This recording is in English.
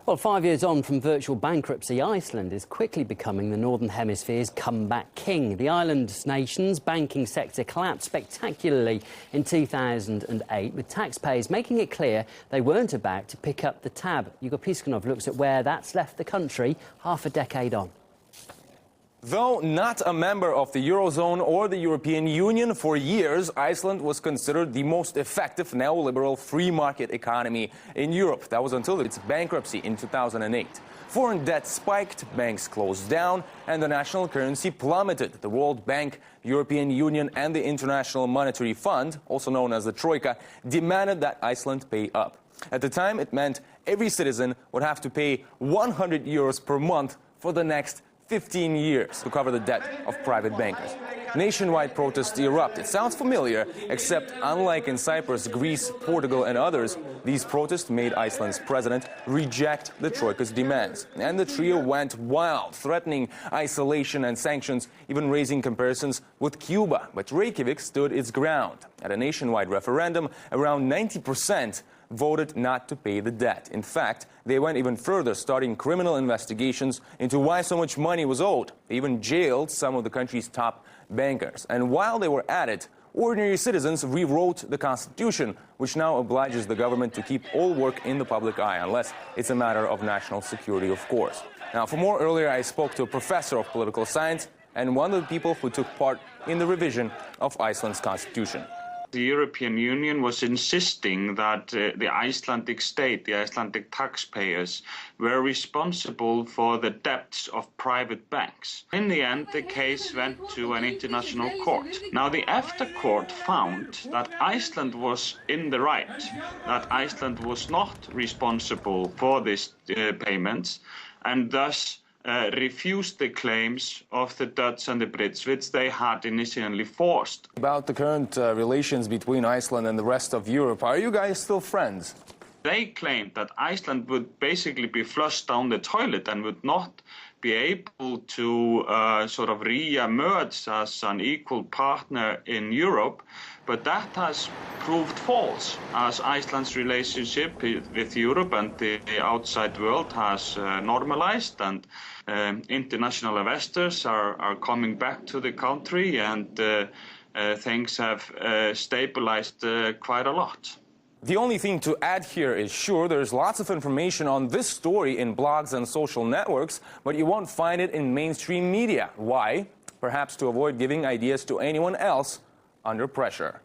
Well, 5 years on from virtual bankruptcy, Iceland is quickly becoming the Northern Hemisphere's comeback king. The island nation's banking sector collapsed spectacularly in 2008, with taxpayers making it clear they weren't about to pick up the tab. Hugo Piskunov looks at where that's left the country half a decade on. Though not a member of the Eurozone or the European Union for years, Iceland was considered the most effective neoliberal free market economy in Europe. That was until its bankruptcy in 2008. Foreign debt spiked, banks closed down, and the national currency plummeted. The World Bank, European Union, and the International Monetary Fund, also known as the Troika, demanded that Iceland pay up. At the time, it meant every citizen would have to pay 100 euros per month for the next 15 years to cover the debt of private bankers. Nationwide protests erupted. Sounds familiar, except unlike in Cyprus, Greece, Portugal and others, these protests made Iceland's president reject the Troika's demands. And the trio went wild, threatening isolation and sanctions, even raising comparisons with Cuba. But Reykjavik stood its ground. At a nationwide referendum, around 90% voted not to pay the debt. In fact, they went even further, starting criminal investigations into why so much money was owed. They even jailed some of the country's top bankers. And while they were at it, ordinary citizens rewrote the constitution, which now obliges the government to keep all work in the public eye, unless it's a matter of national security, of course. Now, for more, earlier I spoke to a professor of political science and one of the people who took part in the revision of Iceland's constitution. The European Union was insisting that the Icelandic state, the Icelandic taxpayers, were responsible for the debts of private banks. In the end, the case went to an international court. Now, the EFTA court found that Iceland was in the right, that Iceland was not responsible for these payments, and thus refused the claims of the Dutch and the Brits, which they had initially forced. About the current relations between Iceland and the rest of Europe, are you guys still friends? They claimed that Iceland would basically be flushed down the toilet and would not be able to sort of re-emerge as an equal partner in Europe, but that has proved false, as Iceland's relationship with Europe and the outside world has normalized, and international investors are coming back to the country, and things have stabilized quite a lot. The only thing to add here is, sure, there's lots of information on this story in blogs and social networks, but you won't find it in mainstream media. Why? Perhaps to avoid giving ideas to anyone else under pressure.